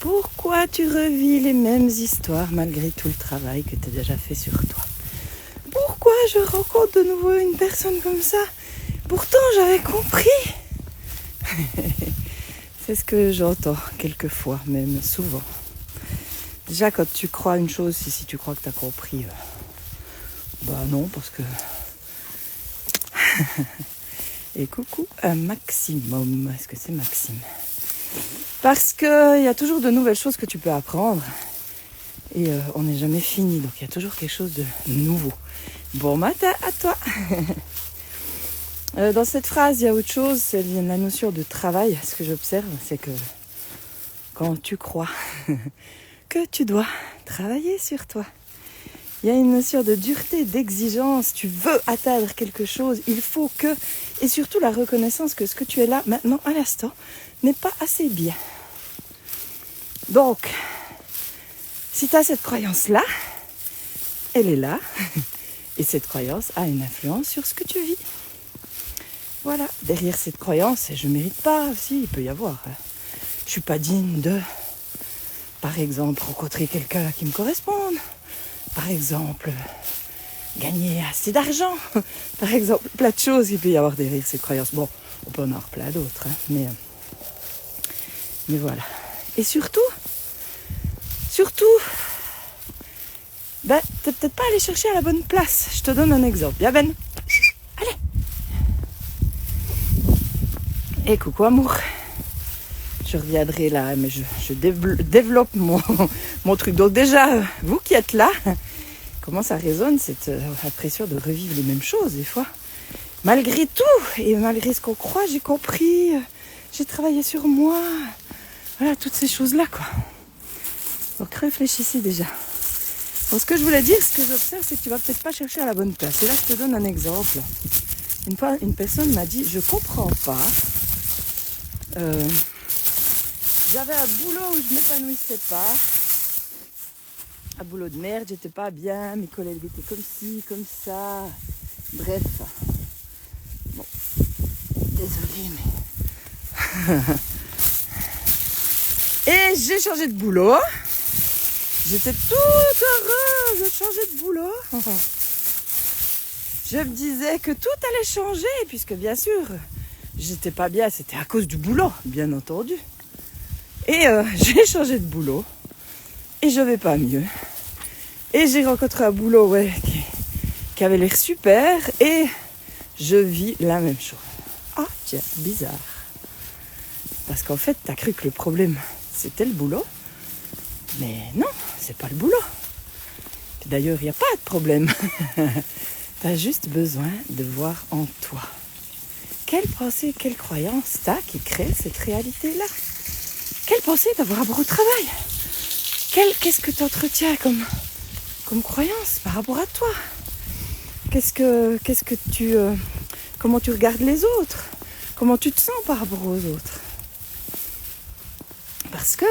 Pourquoi tu revis les mêmes histoires malgré tout le travail que tu as déjà fait sur toi? Pourquoi je rencontre de nouveau une personne comme ça? Pourtant j'avais compris. C'est ce que j'entends quelquefois, même souvent. Déjà quand tu crois une chose, si tu crois que tu as compris, bah non, parce que... Et coucou à Maximum. Est-ce que c'est Maxime? Parce qu'il y a toujours de nouvelles choses que tu peux apprendre. Et on n'est jamais fini. Donc il y a toujours quelque chose de nouveau. Bon matin à toi. Dans cette phrase, il y a autre chose. C'est la notion de travail. Ce que j'observe, c'est que quand tu crois que tu dois travailler sur toi, il y a une notion de dureté, d'exigence. Tu veux atteindre quelque chose, il faut que... Et surtout la reconnaissance que ce que tu es là, maintenant, à l'instant, n'est pas assez bien. Donc, si tu as cette croyance-là, elle est là. Et cette croyance a une influence sur ce que tu vis. Voilà, derrière cette croyance, je ne mérite pas, si, il peut y avoir. Je ne suis pas digne de, par exemple, rencontrer quelqu'un qui me corresponde. Par exemple, gagner assez d'argent. Par exemple, plein de choses qu'il peut y avoir derrière cette croyance. Bon, on peut en avoir plein d'autres, hein, mais voilà. Et surtout, t'es peut-être pas allé chercher à la bonne place. Je te donne un exemple. Viens Ben, allez. Et coucou amour. Je reviendrai là, mais je développe mon truc. Donc déjà, vous qui êtes là, comment ça résonne cette impression de revivre les mêmes choses des fois. Malgré tout, et malgré ce qu'on croit, j'ai compris, j'ai travaillé sur moi. Voilà, toutes ces choses-là, quoi. Donc réfléchissez déjà. Donc ce que je voulais dire, ce que j'observe, c'est que tu vas peut-être pas chercher à la bonne place. Et là, je te donne un exemple. Une fois, une personne m'a dit, je comprends pas. J'avais un boulot où je m'épanouissais pas. Un boulot de merde, j'étais pas bien, mes collègues étaient comme ci, comme ça. Bref. Bon. Désolée, mais... Et j'ai changé de boulot. J'étais toute heureuse de changer de boulot. Je me disais que tout allait changer, puisque bien sûr, j'étais pas bien, c'était à cause du boulot, bien entendu. Et j'ai changé de boulot. Et je vais pas mieux. Et j'ai rencontré un boulot qui avait l'air super. Et je vis la même chose. Ah tiens, bizarre. Parce qu'en fait, t'as cru que le problème, c'était le boulot. Mais non, c'est pas le boulot. D'ailleurs, il n'y a pas de problème. T'as juste besoin de voir en toi. Quelle pensée, quelle croyance t'as qui crée cette réalité-là? Quelle pensée d'avoir rapport au travail? Qu'est-ce que tu entretiens comme croyance par rapport à toi? Comment tu regardes les autres? Comment tu te sens par rapport aux autres? Parce que,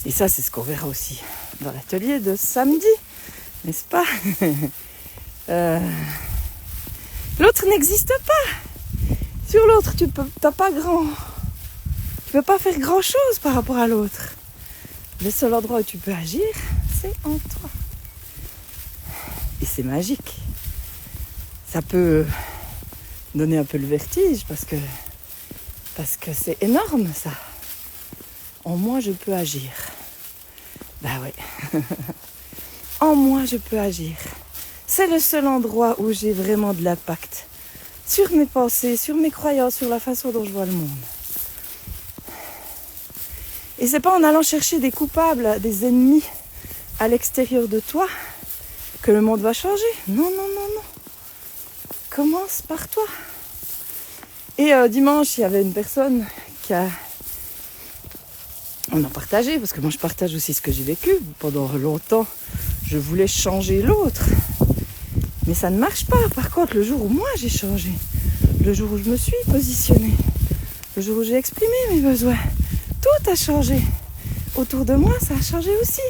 et ça c'est ce qu'on verra aussi dans l'atelier de samedi, n'est-ce pas? L'autre n'existe pas. Sur l'autre, tu peux pas faire grand chose par rapport à l'autre. Le seul endroit où tu peux agir, c'est en toi. Et c'est magique. Ça peut donner un peu le vertige parce que c'est énorme ça. En moi, je peux agir. Bah ouais. En moi, je peux agir. C'est le seul endroit où j'ai vraiment de l'impact sur mes pensées, sur mes croyances, sur la façon dont je vois le monde. Et c'est pas en allant chercher des coupables, des ennemis à l'extérieur de toi que le monde va changer. Non. Commence par toi. Et dimanche, il y avait une personne on a partagé, parce que moi je partage aussi ce que j'ai vécu. Pendant longtemps, je voulais changer l'autre. Mais ça ne marche pas. Par contre, le jour où moi j'ai changé, le jour où je me suis positionnée, le jour où j'ai exprimé mes besoins, tout a changé. Autour de moi, ça a changé aussi.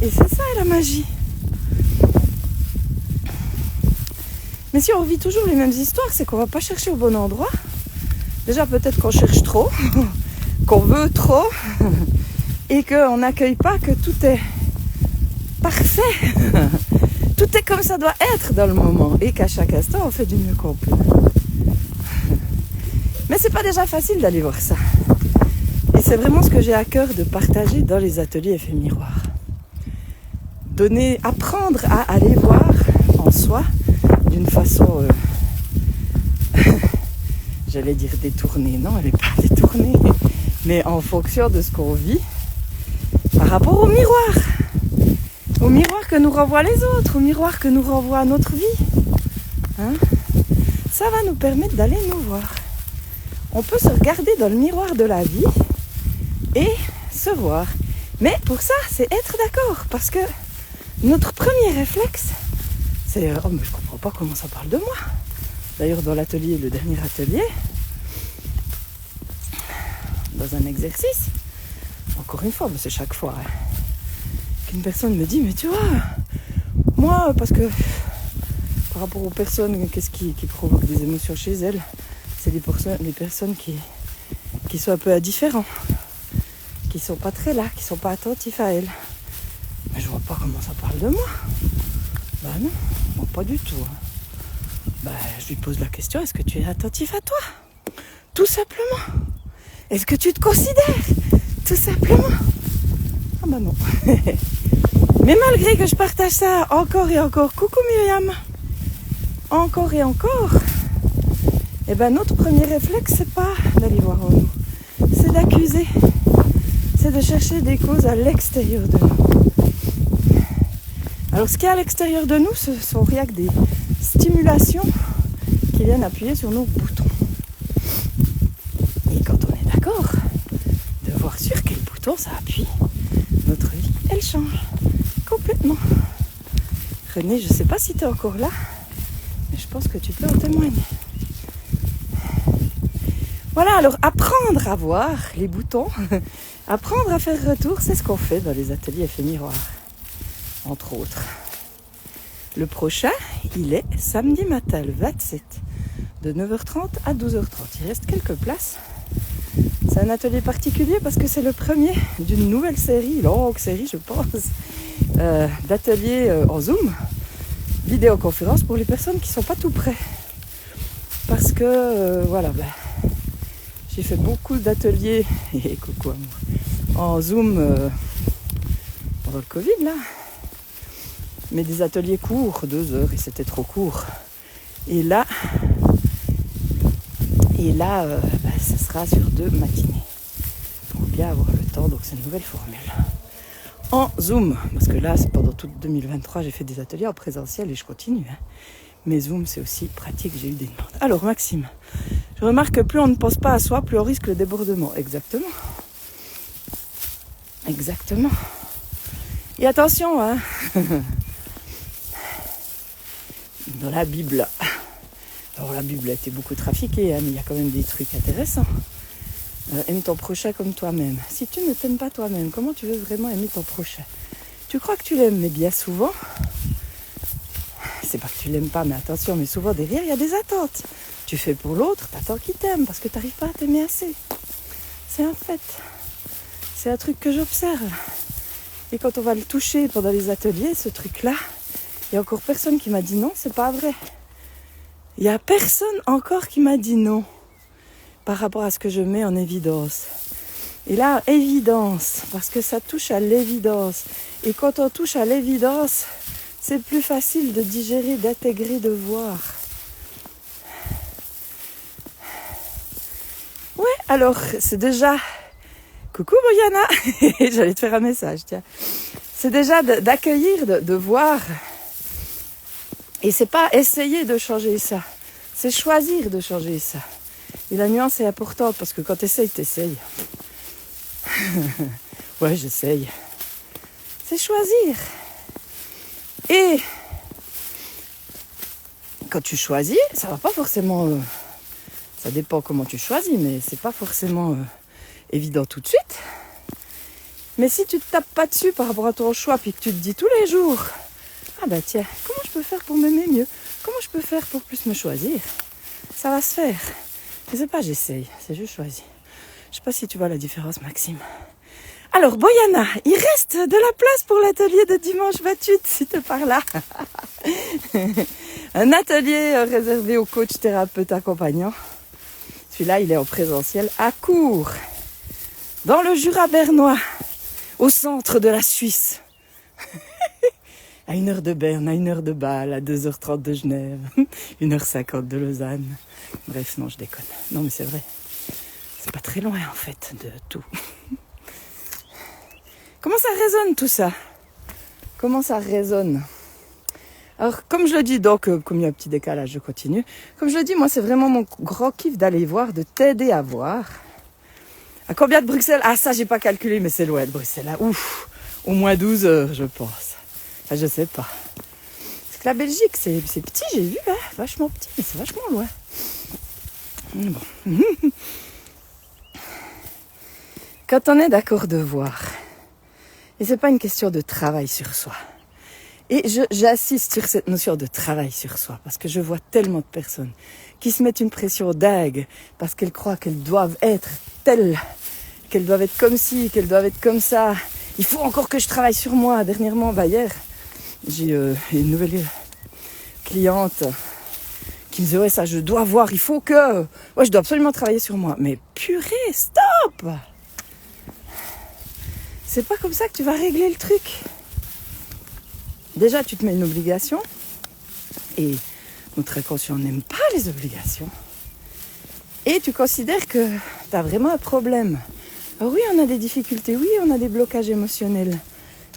Et c'est ça la magie. Mais si on vit toujours les mêmes histoires, c'est qu'on ne va pas chercher au bon endroit. Déjà, peut-être qu'on cherche trop, qu'on veut trop, et qu'on n'accueille pas que tout est parfait. Tout est comme ça doit être dans le moment et qu'à chaque instant on fait du mieux qu'on peut. Mais c'est pas déjà facile d'aller voir ça. Et c'est vraiment ce que j'ai à cœur de partager dans les ateliers Effet Miroir. Apprendre à aller voir en soi d'une façon, j'allais dire détournée, non elle n'est pas détournée, mais en fonction de ce qu'on vit par rapport au miroir. Au miroir que nous renvoient les autres, au miroir que nous renvoie notre vie. Hein? Ça va nous permettre d'aller nous voir. On peut se regarder dans le miroir de la vie et se voir. Mais pour ça, c'est être d'accord. Parce que notre premier réflexe, c'est « Oh, mais je comprends pas comment ça parle de moi ». D'ailleurs, dans l'atelier, le dernier atelier, dans un exercice, encore une fois, mais c'est chaque fois, hein, qu'une personne me dit « Mais tu vois, moi, parce que par rapport aux personnes, qu'est-ce qui provoque des émotions chez elles ? C'est les personnes qui sont un peu indifférents, qui sont pas très là, qui sont pas attentifs à elles. Mais je vois pas comment ça parle de moi. Bah non, bon, pas du tout. Bah, je lui pose la question, est-ce que tu es attentif à toi ? Tout simplement. Est-ce que tu te considères ? Tout simplement. Ah bah non. Mais malgré que je partage ça encore et encore, coucou Myriam, encore et encore, et ben notre premier réflexe, c'est pas d'aller voir en nous, c'est d'accuser, c'est de chercher des causes à l'extérieur de nous. Alors ce qui est à l'extérieur de nous, ce sont rien que des stimulations qui viennent appuyer sur nos boutons. Et quand on est d'accord de voir sur quel bouton ça appuie, notre vie, elle change complètement. René, je sais pas si tu es encore là, mais je pense que tu peux en témoigner. Voilà, alors apprendre à voir les boutons, apprendre à faire retour, c'est ce qu'on fait dans les ateliers Effet Miroir, entre autres. Le prochain, il est samedi matin, le 27, de 9h30 à 12h30. Il reste quelques places. C'est un atelier particulier parce que c'est le premier d'une nouvelle série, longue série je pense, d'ateliers en Zoom, vidéoconférence pour les personnes qui ne sont pas tout près. Parce que, voilà, j'ai fait beaucoup d'ateliers, et coucou amour, en Zoom pendant le Covid là. Mais des ateliers courts, 2 heures, et c'était trop court. Et là, ça sera sur 2 matinées. Pour bien avoir le temps, donc c'est une nouvelle formule. En Zoom, parce que là, c'est pendant toute 2023, j'ai fait des ateliers en présentiel et je continue. Hein. Mais Zoom, c'est aussi pratique, j'ai eu des demandes. Alors, Maxime, je remarque que plus on ne pense pas à soi, plus on risque le débordement. Exactement. Exactement. Et attention, hein. Dans la Bible, alors la Bible a été beaucoup trafiquée, hein, mais il y a quand même des trucs intéressants. Aime ton prochain comme toi-même. Si tu ne t'aimes pas toi-même, comment tu veux vraiment aimer ton prochain ? Tu crois que tu l'aimes, mais bien souvent, c'est pas que tu l'aimes pas, mais attention, mais souvent derrière, il y a des attentes. Tu fais pour l'autre, t'attends qu'il t'aime, parce que t'arrives pas à t'aimer assez. C'est un fait. C'est un truc que j'observe. Et quand on va le toucher pendant les ateliers, ce truc-là, il n'y a encore personne qui m'a dit non, c'est pas vrai. Il n'y a personne encore qui m'a dit non par rapport à ce que je mets en évidence. Et là, évidence, parce que ça touche à l'évidence. Et quand on touche à l'évidence, c'est plus facile de digérer, d'intégrer, de voir. Ouais, alors, c'est déjà... Coucou Boyana, j'allais te faire un message, tiens. C'est déjà d'accueillir, de voir... Et c'est pas essayer de changer ça, c'est choisir de changer ça. Et la nuance est importante parce que quand t'essayes, t'essayes. Ouais, j'essaye. C'est choisir. Et quand tu choisis, ça va pas forcément... ça dépend comment tu choisis, mais c'est pas forcément évident tout de suite. Mais si tu te tapes pas dessus par rapport à ton choix, puis que tu te dis tous les jours... Ah bah tiens, comment je peux faire pour m'aimer mieux ? Comment je peux faire pour plus me choisir ? Ça va se faire. Mais c'est pas j'essaye, c'est juste choisir. Je sais pas si tu vois la différence, Maxime. Alors, Boyana, il reste de la place pour l'atelier de dimanche 28, si t'es par là. Un atelier réservé aux coachs, thérapeutes, accompagnants. Celui-là, il est en présentiel à Cours, dans le Jura bernois, au centre de la Suisse. À 1h de Berne, à 1h de Bâle, à 2h30 de Genève, 1h50 de Lausanne. Bref, non, je déconne. Non, mais c'est vrai. C'est pas très loin, en fait, de tout. Comment ça résonne, tout ça? Comment ça résonne? Alors, comme je le dis, donc, comme il y a un petit décalage, je continue. Comme je le dis, moi, c'est vraiment mon grand kiff d'aller voir, de t'aider à voir. À combien de Bruxelles? Ah, ça, j'ai pas calculé, mais c'est loin de Bruxelles. Là. Ouf, au moins 12 heures, je pense. Enfin, je sais pas. Parce que la Belgique, c'est petit, j'ai vu, hein, vachement petit, mais c'est vachement loin. Bon. Quand on est d'accord de voir, et c'est pas une question de travail sur soi. Et j'insiste sur cette notion de travail sur soi, parce que je vois tellement de personnes qui se mettent une pression dingue, parce qu'elles croient qu'elles doivent être telles, qu'elles doivent être comme ci, qu'elles doivent être comme ça. Il faut encore que je travaille sur moi. Dernièrement, hier, j'ai une nouvelle cliente qui me disait, ouais, ça, je dois voir, il faut que... Ouais, je dois absolument travailler sur moi. Mais purée, stop! C'est pas comme ça que tu vas régler le truc. Déjà, tu te mets une obligation. Et notre inconscient n'aime pas les obligations. Et tu considères que tu as vraiment un problème. Alors oui, on a des difficultés, oui, on a des blocages émotionnels.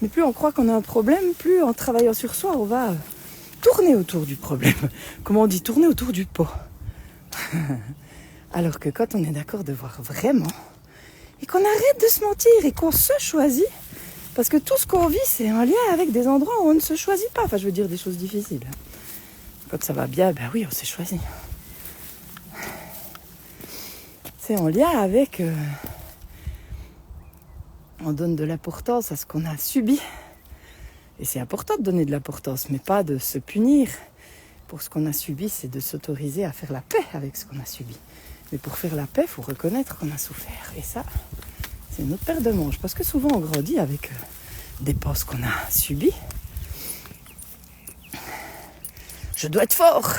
Mais plus on croit qu'on a un problème, plus en travaillant sur soi, on va tourner autour du problème. Comment on dit, tourner autour du pot. Alors que quand on est d'accord de voir vraiment, et qu'on arrête de se mentir et qu'on se choisit, parce que tout ce qu'on vit, c'est en lien avec des endroits où on ne se choisit pas. Enfin, je veux dire des choses difficiles. Quand ça va bien, ben oui, on s'est choisi. C'est en lien avec... on donne de l'importance à ce qu'on a subi. Et c'est important de donner de l'importance, mais pas de se punir. Pour ce qu'on a subi, c'est de s'autoriser à faire la paix avec ce qu'on a subi. Mais pour faire la paix, il faut reconnaître qu'on a souffert. Et ça, c'est une autre paire de manches. Parce que souvent, on grandit avec des postes qu'on a subis. Je dois être fort.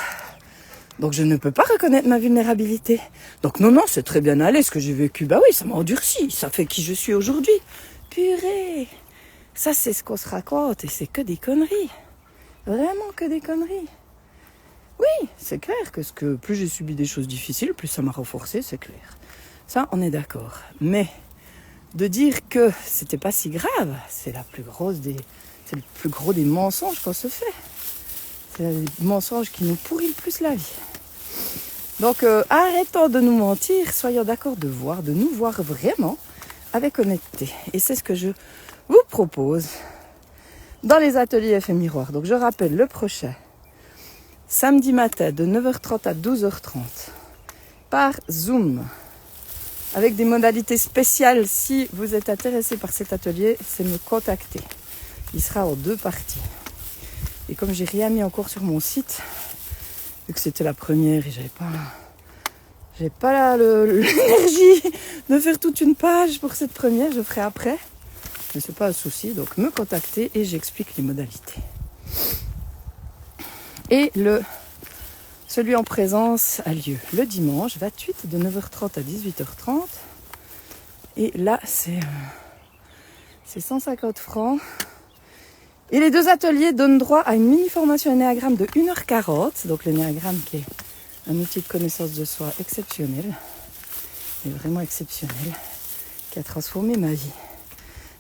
Donc, je ne peux pas reconnaître ma vulnérabilité. Donc, non, c'est très bien allé ce que j'ai vécu. Bah oui, ça m'a endurci. Ça fait qui je suis aujourd'hui. Purée. Ça, c'est ce qu'on se raconte. Et c'est que des conneries. Vraiment que des conneries. Oui, c'est clair que plus j'ai subi des choses difficiles, plus ça m'a renforcé, c'est clair. Ça, on est d'accord. Mais de dire que c'était pas si grave, c'est le plus gros des mensonges qu'on se fait. C'est le mensonge qui nous pourrit le plus la vie. Donc, arrêtons de nous mentir, soyons d'accord de nous voir vraiment avec honnêteté. Et c'est ce que je vous propose dans les ateliers Effet Miroir. Donc, je rappelle le prochain, samedi matin de 9h30 à 12h30, par Zoom, avec des modalités spéciales. Si vous êtes intéressé par cet atelier, c'est me contacter. Il sera en 2 parties. Et comme j'ai rien mis encore sur mon site, vu que c'était la première et j'avais pas l'énergie de faire toute une page pour cette première, je ferai après. Mais c'est pas un souci, donc me contacter et j'explique les modalités. Et celui en présence a lieu le dimanche 28 de 9h30 à 18h30. Et là, c'est 150 francs. Et les 2 ateliers donnent droit à une mini-formation Ennéagramme de 1h40. Donc l'Ennéagramme qui est un outil de connaissance de soi exceptionnel. Et vraiment exceptionnel. Qui a transformé ma vie.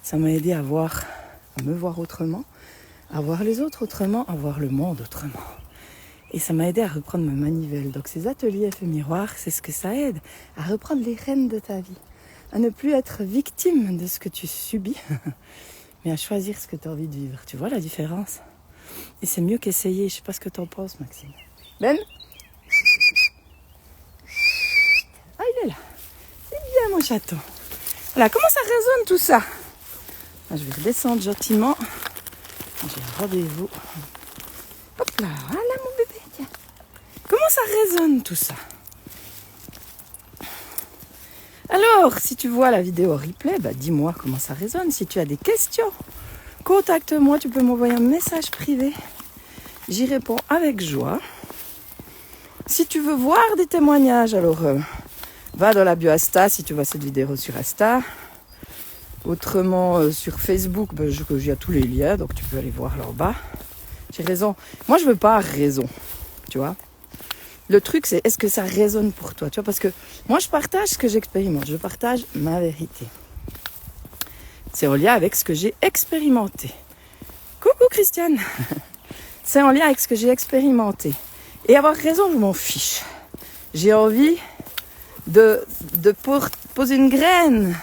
Ça m'a aidé à me voir autrement. À voir les autres autrement. À voir le monde autrement. Et ça m'a aidé à reprendre ma manivelle. Donc ces ateliers Effet Miroir, c'est ce que ça aide. À reprendre les rênes de ta vie. À ne plus être victime de ce que tu subis. Mais à choisir ce que tu as envie de vivre. Tu vois la différence? Et c'est mieux qu'essayer. Je sais pas ce que tu en penses, Maxime. Ben? Ah, il est là. C'est bien, mon chaton. Voilà, comment ça résonne tout ça? Je vais redescendre gentiment. J'ai un rendez-vous. Hop là, voilà mon bébé. Tiens. Comment ça résonne tout ça? Alors, si tu vois la vidéo replay, bah, dis-moi comment ça résonne. Si tu as des questions, contacte-moi, tu peux m'envoyer un message privé. J'y réponds avec joie. Si tu veux voir des témoignages, alors va dans la bio Insta si tu vois cette vidéo sur Insta. Autrement, sur Facebook, ben, j'ai tous les liens, donc tu peux aller voir là-bas. J'ai raison. Moi, je veux pas raison, tu vois. Le truc, c'est est-ce que ça résonne pour toi, tu vois, parce que moi, je partage ce que j'expérimente. Je partage ma vérité. C'est en lien avec ce que j'ai expérimenté. Coucou Christiane. C'est en lien avec ce que j'ai expérimenté. Et avoir raison, je m'en fiche. J'ai envie de poser une graine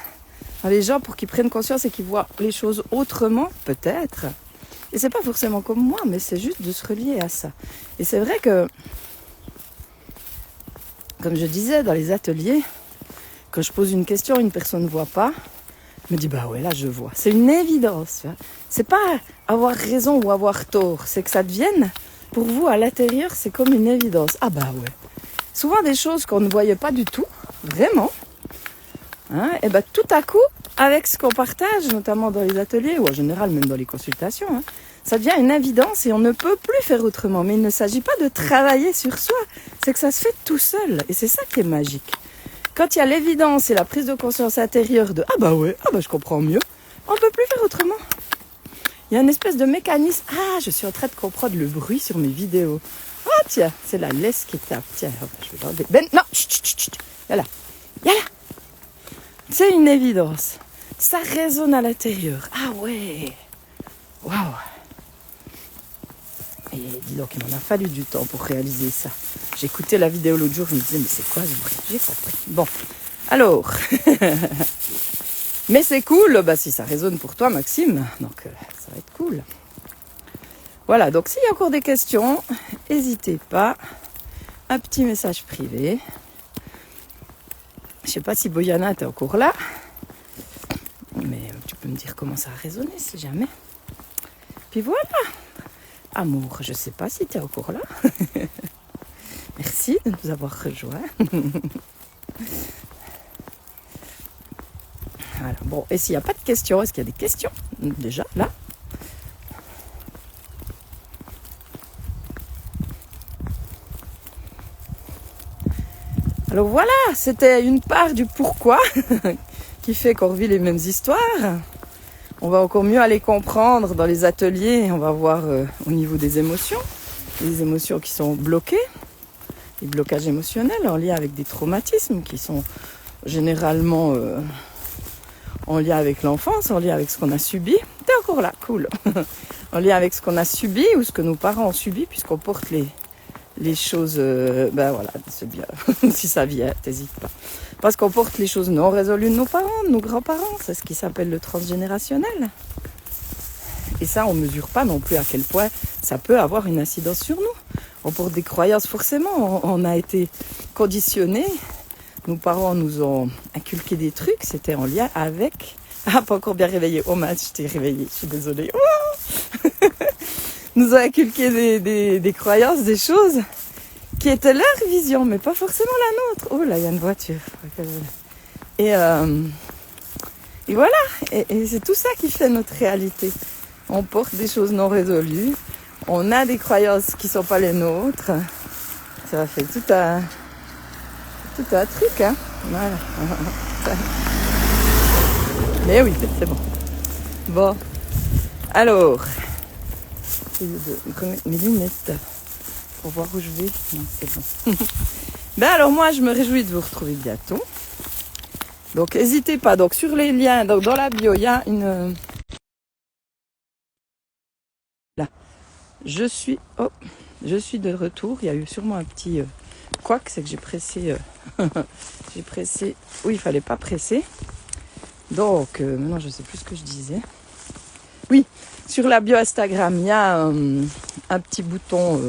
dans les gens pour qu'ils prennent conscience et qu'ils voient les choses autrement, peut-être. Et c'est pas forcément comme moi, mais c'est juste de se relier à ça. Et c'est vrai que, comme je disais dans les ateliers, quand je pose une question, une personne ne voit pas, me dit bah ouais, là je vois. C'est une évidence. Tu vois. C'est pas avoir raison ou avoir tort, c'est que ça devienne, pour vous à l'intérieur, c'est comme une évidence. Ah bah ouais. Souvent des choses qu'on ne voyait pas du tout, vraiment. Hein, et ben tout à coup, avec ce qu'on partage, notamment dans les ateliers ou en général même dans les consultations, hein, ça devient une évidence et on ne peut plus faire autrement. Mais il ne s'agit pas de travailler sur soi, c'est que ça se fait tout seul. Et c'est ça qui est magique. Quand il y a l'évidence et la prise de conscience intérieure de « Ah bah ouais, ah bah je comprends mieux », on ne peut plus faire autrement. Il y a une espèce de mécanisme. Ah, je suis en train de comprendre le bruit sur mes vidéos. Ah tiens, c'est la laisse qui tape. Tiens, je vais l'enlever. Ben non, chut, chut, chut. Yalla, yalla. C'est une évidence. Ça résonne à l'intérieur. Ah ouais. Waouh. Et dis donc, il m'en a fallu du temps pour réaliser ça. J'écoutais la vidéo l'autre jour, je me disais, mais c'est quoi ce bruit ? J'ai compris. Bon, alors. Mais c'est cool, bah, si ça résonne pour toi, Maxime. Donc, ça va être cool. Voilà, donc s'il y a encore des questions, n'hésitez pas. Un petit message privé. Je ne sais pas si Boyana était encore là. Mais tu peux me dire comment ça a résonné, si jamais. Puis voilà. Amour, je ne sais pas si tu es encore là. Merci de nous avoir rejoints. Voilà. Bon, et s'il n'y a pas de questions, est-ce qu'il y a des questions déjà là ? Alors voilà, c'était une part du pourquoi qui fait qu'on revit les mêmes histoires. On va encore mieux aller comprendre dans les ateliers, on va voir au niveau des émotions, les émotions qui sont bloquées, les blocages émotionnels en lien avec des traumatismes qui sont généralement en lien avec l'enfance, en lien avec ce qu'on a subi. T'es encore là, cool. En lien avec ce qu'on a subi ou ce que nos parents ont subi puisqu'on porte les choses, ben voilà, c'est bien. Si ça vient, t'hésites pas. Parce qu'on porte les choses non résolues de nos parents, de nos grands-parents. C'est ce qui s'appelle le transgénérationnel. Et ça, on ne mesure pas non plus à quel point ça peut avoir une incidence sur nous. On porte des croyances, forcément. On a été conditionnés. Nos parents nous ont inculqué des trucs. C'était en lien avec... Ah, pas encore bien réveillé. Oh mince, je t'ai réveillé. Je suis désolée. Oh nous ont inculqué des croyances, des choses qui étaient leur vision, mais pas forcément la nôtre. Oh là, il y a une voiture. Et voilà. Et c'est tout ça qui fait notre réalité. On porte des choses non résolues. On a des croyances qui ne sont pas les nôtres. Ça fait tout un truc, hein. Voilà. Mais oui, c'est bon. Bon. Alors... mes lunettes pour voir où je vais. Non, c'est bon. Ben alors moi je me réjouis de vous retrouver bientôt. Donc n'hésitez pas. Donc sur les liens, donc dans la bio, il y a une. Là. Je suis de retour. Il y a eu sûrement un petit couac, c'est que j'ai pressé. J'ai pressé. Oui, il fallait pas presser. Donc maintenant je sais plus ce que je disais. Oui. Sur la bio Instagram, il y a un petit bouton.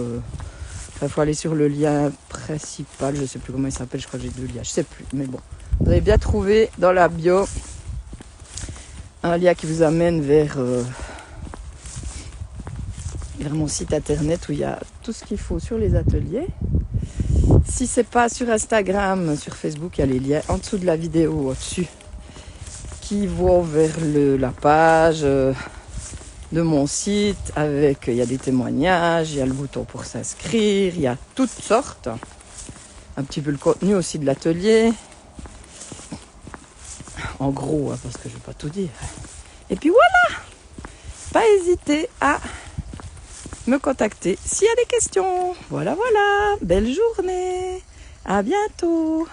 Il faut aller sur le lien principal. Je ne sais plus comment il s'appelle. Je crois que j'ai 2 liens. Je ne sais plus. Mais bon. Vous avez bien trouvé dans la bio un lien qui vous amène vers mon site internet où il y a tout ce qu'il faut sur les ateliers. Si c'est pas sur Instagram, sur Facebook, il y a les liens en dessous de la vidéo, au-dessus, qui vont vers la page de mon site. Il y a des témoignages, il y a le bouton pour s'inscrire, il y a toutes sortes. Un petit peu le contenu aussi de l'atelier. En gros, parce que je ne vais pas tout dire. Et puis voilà, pas hésiter à me contacter s'il y a des questions. Voilà, belle journée, à bientôt.